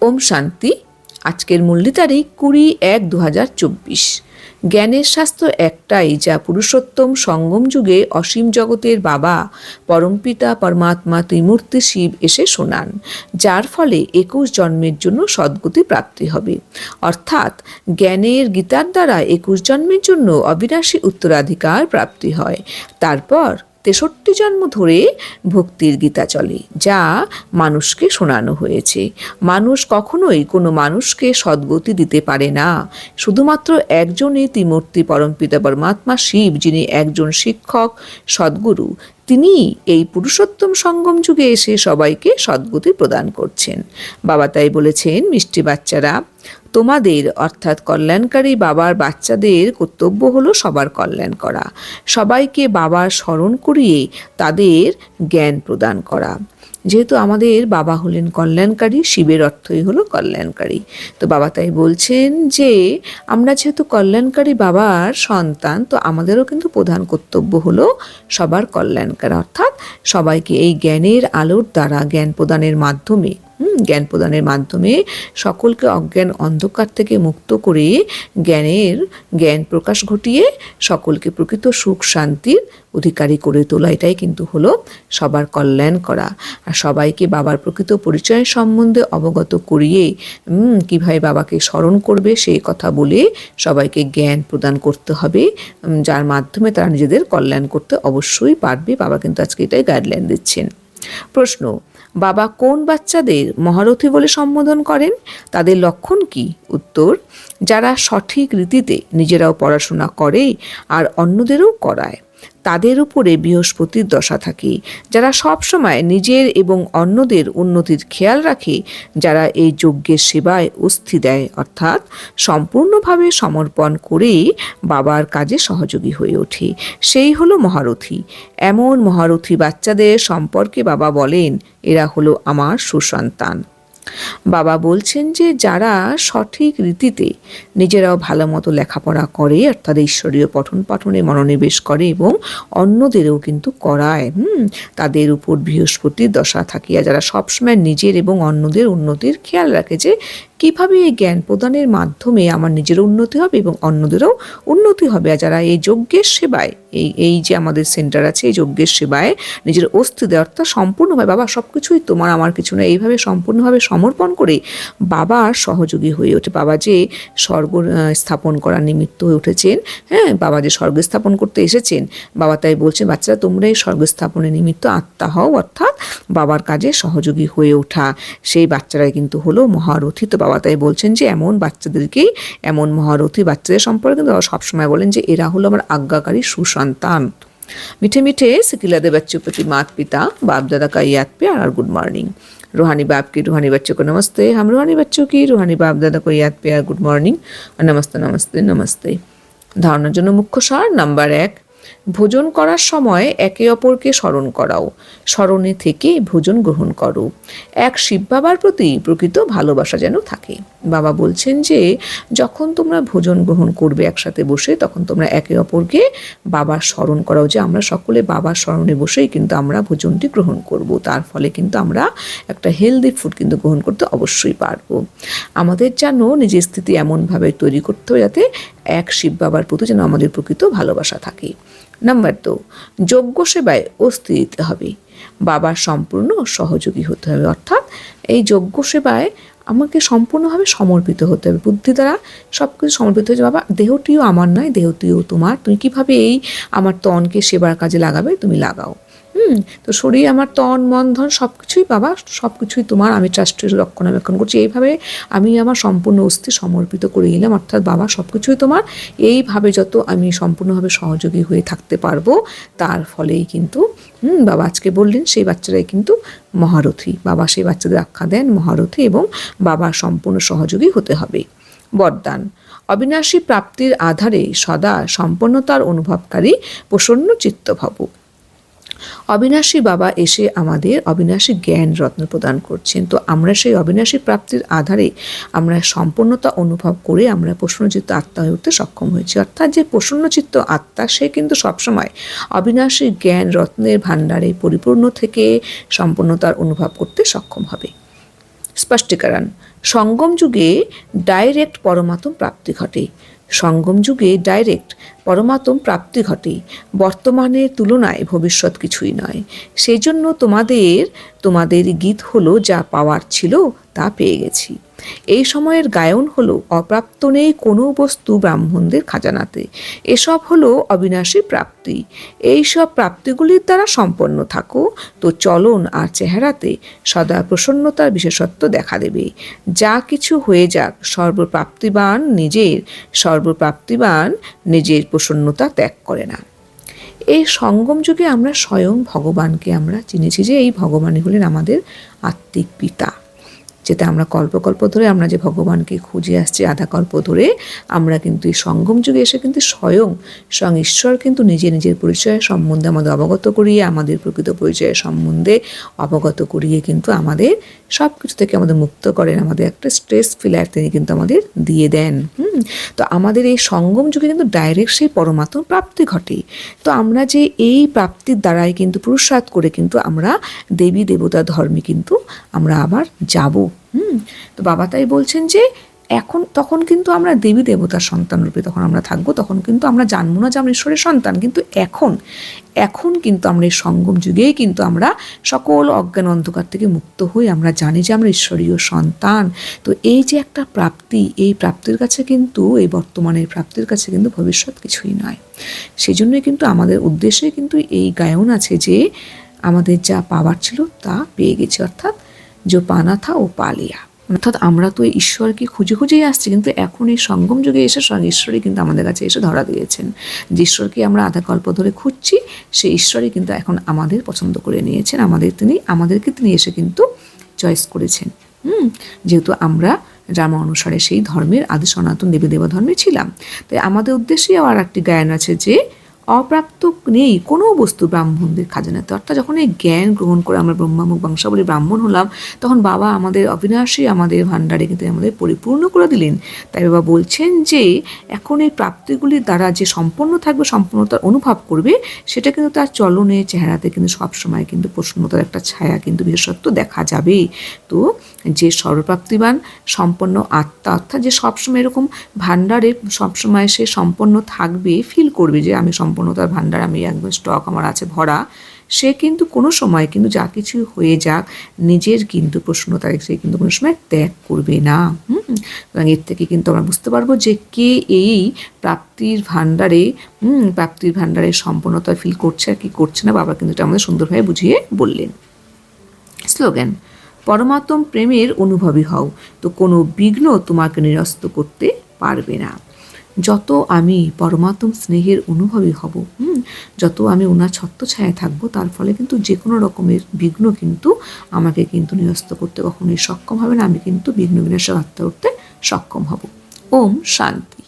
ওম শান্তি। আজকের মূল্য তারিখ 20/1/2024। জ্ঞানের শাস্ত্র একটাই, যা পুরুষোত্তম সঙ্গম যুগে অসীম জগতের বাবা পরমপিতা পরমাত্মা ত্রিমূর্তি শিব এসে শোনান, যার ফলে 21 জন্মের জন্য সদ্গতি প্রাপ্তি হবে। অর্থাৎ জ্ঞানের গীতার দ্বারা 21 জন্মের জন্য অবিনাশী উত্তরাধিকার প্রাপ্তি হয়। তারপর 63 জন্ম ধরে ভক্তির গীতা চলে, যা মানুষকে শোনানো হয়েছে। মানুষ কখনোই কোনো মানুষকে সদ্গতি দিতে পারে না। শুধুমাত্র একজনই ত্রিমূর্তি পরমপিতা পরমাত্মা শিব, যিনি একজন শিক্ষক সদ্গুরু, তিনি এই পুরুষোত্তম সঙ্গম যুগে এসে সবাইকে সদ্গতি প্রদান করছেন। বাবা তাই বলেছেন, মিষ্টি বাচ্চারা, তোমাদের অর্থাৎ কল্যাণকারী বাবার বাচ্চাদের কর্তব্য হলো সবার কল্যাণ করা, সবাইকে বাবার স্মরণ করিয়ে তাদের জ্ঞান প্রদান করা। যেহেতু আমাদের বাবা হলেন কল্যাণকারী, শিবের অর্থই হলো কল্যাণকারী, তো বাবা তাই বলছেন যে আমরা যেহেতু কল্যাণকারী বাবার সন্তান, তো আমাদেরও কিন্তু প্রধান কর্তব্য হলো সবার কল্যাণ করা, অর্থাৎ সবাইকে এই জ্ঞানের আলোর দ্বারা জ্ঞান প্রদানের মাধ্যমে সকলকে অজ্ঞান অন্ধকার থেকে মুক্ত করে জ্ঞান প্রকাশ ঘটিয়ে সকলকে প্রকৃত সুখ শান্তির অধিকারী করে তোলা। এটাই কিন্তু হলো সবার কল্যাণ করা। আর সবাইকে বাবার প্রকৃত পরিচয় সম্বন্ধে অবগত করিয়ে কিভাবে বাবাকে স্মরণ করবে সেই কথা বলে সবাইকে জ্ঞান প্রদান করতে হবে, যার মাধ্যমে তারা নিজেদের কল্যাণ করতে অবশ্যই পারবে। বাবা কিন্তু আজকে এটাই গাইডলাইন দিচ্ছেন। প্রশ্ন: বাবা কোন বাচ্চাদের মহারথী বলে সম্বোধন করেন? তাদের লক্ষণ কি? উত্তর: যারা সঠিক রীতিতে নিজেরাও পড়াশোনা করে আর অন্যদেরও করায়, তাদের উপরে বৃহস্পতির দশা থাকে। যারা সবসময় নিজের এবং অন্যদের উন্নতির খেয়াল রাখে, যারা এই যজ্ঞের সেবায় অস্থি দেয়, অর্থাৎ সম্পূর্ণভাবে সমর্পণ করে বাবার কাজে সহযোগী হয়ে ওঠে, সেই হলো মহারথী। এমন মহারথী বাচ্চাদের সম্পর্কে বাবা বলেন, এরা হলো আমার সুসন্তান। বাবা বলছেন যে যারা সঠিক রীতিতে নিজেরাও ভালো মতো লেখাপড়া করে, অর্থাৎ ঈশ্বরীয় পঠন পাঠনে মনোনিবেশ করে এবং অন্যদেরও কিন্তু করায়, তাদের উপর বৃহস্পতির দশা থাকে। আর যারা সবসময় নিজের এবং অন্যদের উন্নতির খেয়াল রাখে যে কিভাবে এই জ্ঞান প্রদানের মাধ্যমে আমার নিজেরও উন্নতি হবে এবং অন্যদেরও উন্নতি হবে। আর যারা এই যজ্ঞের সেবায়, এই যে আমাদের সেন্টার আছে, এই যজ্ঞের সেবায় নিজের অস্তিত্ব, অর্থাৎ সম্পূর্ণভাবে বাবা সব কিছুই তোমার, আমার কিছু না, এইভাবে সম্পূর্ণভাবে সমর্পণ করে বাবার সহযোগী হয়ে ওঠে। বাবা যে স্বর্গ স্থাপন করার নিমিত্ত হয়ে উঠেছেন, বাবা যে স্বর্গ স্থাপন করতে এসেছেন, বাবা তাই বলছেন, বাচ্চারা তোমরা এই স্বর্গ স্থাপনের নিমিত্ত আত্মা হও, অর্থাৎ বাবার কাজে সহযোগী হয়ে ওঠা, সেই বাচ্চারাই কিন্তু হলো মহারথী। তো বাবা তাই বলছেন যে এমন বাচ্চাদেরকেই, এমন মহারথী বাচ্চাদের সম্পর্কে কিন্তু বাবা সবসময় বলেন যে এরা হলো আমার আজ্ঞাকারী সুসন্তান। मीठे मीठे सिकिलादे बच्चों प्रति मात पिता बाप दादा का याद प्यार और गुड मॉर्निंग। रूहानी बाप की रूहानी बच्चों को नमस्ते। हम रूहानी बच्चों की रूहानी बाप दादा को याद प्यार गुड मॉर्निंग और नमस्ते नमस्ते नमस्ते। ধারণার জন্য মুখ্য সার নাম্বার 1, ভোজন করার সময় একে অপরকে স্মরণ করাও, স্মরণে থেকে ভোজন গ্রহণ করো। এক শিব বাবার প্রতি প্রকৃত ভালোবাসা যেন থাকে। বাবা বলছেন যে যখন তোমরা ভোজন গ্রহণ করবে একসাথে বসে, তখন তোমরা একে অপরকে বাবার স্মরণ করাও, যে আমরা সকলে বাবার স্মরণে বসেই কিন্তু আমরা ভোজনটি গ্রহণ করব। তার ফলে কিন্তু আমরা একটা হেলদি ফুড কিন্তু গ্রহণ করতে অবশ্যই পারবো। আমাদের যেন নিজের স্থিতি এমনভাবে তৈরি করতে হবে যাতে এক শিব বাবার প্রতি যেন আমাদের প্রকৃত ভালোবাসা থাকে। নাম্বার 2, যজ্ঞ সেবায় অস্থি দিতে হবে, বাবার সম্পূর্ণ সহযোগী হতে হবে, অর্থাৎ এই যজ্ঞ সেবায় আমাকে সম্পূর্ণভাবে সমর্পিত হতে হবে, বুদ্ধি দ্বারা সব কিছু সমর্পিত হয়েছে। বাবা দেহটিও আমার নয়, দেহটিও তোমার, তুমি কিভাবে এই আমার তনকে সেবার কাজে লাগাবে, তুমি লাগাও। তো শরীর আমার, তন মন ধন সব কিছুই বাবা, সব কিছুই তোমার, আমি ট্রাস্টের রক্ষণাবেক্ষণ করছি, এইভাবে আমি আমার সম্পূর্ণ অস্থি সমর্পিত করে নিলাম, অর্থাৎ বাবা সব কিছুই তোমার। এইভাবে যত আমি সম্পূর্ণভাবে সহযোগী হয়ে থাকতে পারবো, তার ফলেই কিন্তু বাবা আজকে বললেন সেই বাচ্চারাই কিন্তু মহারথী। বাবা সেই বাচ্চাদের আখ্যা দেন মহারথী এবং বাবার সম্পূর্ণ সহযোগী হতে হবে। বরদান: অবিনাশী প্রাপ্তির আধারে সদা সম্পন্নতার অনুভবকারী প্রসন্ন চিত্ত ভব। অবিনাশী বাবা এসে আমাদের অবিনাশী জ্ঞান রত্ন প্রদান করছেন। তো আমরা সেই অবিনাশী প্রাপ্তির আধারে আমরা সম্পূর্ণতা অনুভব করে আমরা প্রসন্নচিত্ত আত্মা হয়ে উঠতে সক্ষম হয়েছি। অর্থাৎ যে প্রসন্নচিত্ত আত্মা, সে কিন্তু সবসময় অবিনাশী জ্ঞান রত্নের ভাণ্ডারে পরিপূর্ণ থেকে সম্পূর্ণতার অনুভব করতে সক্ষম হবে। स्पष्टीकरण। সঙ্গম যুগে ডাইরেক্ট পরমাত্ম প্রাপ্তি ঘটে। সঙ্গম যুগে ডাইরেক্ট পরমাত্ম প্রাপ্তি ঘটে। বর্তমানের তুলনায় ভবিষ্যৎ কিছুই নয়। সেই জন্য তোমাদের গীত হলো যা পাওয়ার ছিল তা পেয়ে গেছি। এই সময়ের গায়ন হলো অপ্রাপ্ত নেই কোনো বস্তু ব্রাহ্মণদের খাজানাতে। এসব হলো অবিনাশী প্রাপ্তি। এই সব প্রাপ্তিগুলির দ্বারা সম্পন্ন থাকো তো চলন আর চেহারাতে সদা প্রসন্নতার বিশেষত্ব দেখা দেবে। যা কিছু হয়ে যাক সর্বপ্রাপ্তিবান নিজের প্রসন্নতা ত্যাগ করে না। এই সঙ্গম যুগে আমরা স্বয়ং ভগবানকে আমরা চিনেছি যে এই ভগবানই হলেন আমাদের আত্মিক পিতা, যেটা আমরা কল্প ধরে আমরা যে ভগবানকে খুঁজে আসছি আধা কল্প ধরে, আমরা কিন্তু এই সঙ্গম যুগে এসে কিন্তু স্বয়ং ঈশ্বর কিন্তু নিজের পরিচয় সম্বন্ধে আমাদের অবগত করিয়ে, আমাদের প্রকৃত পরিচয়ের সম্বন্ধে অবগত করিয়ে কিন্তু আমাদের সব কিছু থেকে আমাদের মুক্ত করেন, আমাদের একটা স্ট্রেস ফিলার তিনি কিন্তু আমাদের দিয়ে দেন। তো আমাদের এই সঙ্গম যুগে কিন্তু ডাইরেক্ট সেই পরমাত্ম প্রাপ্তি ঘটে। তো আমরা যে এই প্রাপ্তির দ্বারাই কিন্তু পুরুষার্থ করে কিন্তু আমরা দেবী দেবতা ধর্মে কিন্তু আমরা আবার যাব। তো বাবা তাই বলছেন যে তখন কিন্তু আমরা দেবী দেবতার সন্তান রূপে তখন আমরা থাকবো। তখন কিন্তু আমরা জানবো না যে আমরা ঈশ্বরের সন্তান, কিন্তু এখন কিন্তু আমরা এই সঙ্গম যুগেই কিন্তু আমরা সকল অজ্ঞান অন্ধকার থেকে মুক্ত হই, আমরা জানি যে আমরা ঈশ্বরীয় সন্তান। তো এই যে একটা প্রাপ্তি, এই প্রাপ্তির কাছে কিন্তু এই বর্তমানের প্রাপ্তির কাছে কিন্তু ভবিষ্যৎ কিছুই নয়। সেই জন্যই কিন্তু আমাদের উদ্দেশ্যে কিন্তু এই গায়ন আছে যে আমাদের যা পাওয়ার ছিল তা পেয়ে গেছি, অর্থাৎ যে পানা থা ও পা লিয়া। অর্থাৎ আমরা তো ঈশ্বরকে খুঁজেই আসছি, কিন্তু এখন এই সঙ্গম যুগে এসে ঈশ্বরই কিন্তু আমাদের কাছে এসে ধরা দিয়েছেন। যে ঈশ্বরকে আমরা আধা কল্প ধরে খুঁজছি, সেই ঈশ্বরই কিন্তু এখন আমাদের পছন্দ করে নিয়েছেন, আমাদেরকে তিনি এসে কিন্তু চয়েস করেছেন। যেহেতু আমরা রাম অনুসারে সেই ধর্মের আদি সনাতন দেবী দেবা ধর্মে ছিলাম, তাই আমাদের উদ্দেশ্যে আর একটি গায়ন আছে যে অপ্রাপ্ত নেই কোনো বস্তু ব্রাহ্মণদের খাজানাতে। অর্থাৎ যখন এই জ্ঞান গ্রহণ করে আমরা ব্রহ্মামুখ বংশাবলী ব্রাহ্মণ হলাম, তখন বাবা আমাদের অবিনাশী আমাদের ভাণ্ডারে কিন্তু আমাদের পরিপূর্ণ করে দিলেন। তাই বাবা বলছেন যে এখন এই প্রাপ্তিগুলির দ্বারা যে সম্পন্ন থাকবে, সম্পূর্ণতার অনুভব করবে, সেটা কিন্তু তার চলনে চেহারাতে কিন্তু সবসময় কিন্তু প্রসন্নতার একটা ছায়া কিন্তু বিশেষত্ব দেখা যাবে। তো যে সর্বপ্রাপ্তিবান সম্পন্ন আত্মা, অর্থাৎ যে সবসময় এরকম ভাণ্ডারে সবসময় সে সম্পন্ন থাকবে, ফিল করবে যে আমি সম্পূর্ণতার ভাণ্ডার, আমি একদম স্টক আমার আছে ভরা, সে কিন্তু কোনো সময় কিন্তু যা কিছু হয়ে যাক নিজের কিন্তু প্রসন্নতার সে কিন্তু কোনো সময় ত্যাগ করবে না। এবং এর থেকে কিন্তু আমরা বুঝতে পারবো যে কে এই প্রাপ্তির ভাণ্ডারে সম্পূর্ণতা ফিল করছে আর কি করছে না। বাবা কিন্তু এটা আমাদের সুন্দরভাবে বুঝিয়ে বললেন। স্লোগান: পরমাত্ম প্রেমের অনুভবী হও তো কোনো বিঘ্ন তোমাকে নিরস্ত করতে পারবে না। যত আমি পরমাত্ম স্নেহের অনুভবী হব, যত আমি ওনার ছত্রছায়ায় থাকবো, তার ফলে কিন্তু যে কোনো রকমের বিঘ্ন কিন্তু আমাকে কিন্তু নিরস্ত করতে কখনোই সক্ষম হবে না। আমি কিন্তু বিঘ্ন বিনাশে আত্মা উঠতে সক্ষম হব। ওম শান্তি।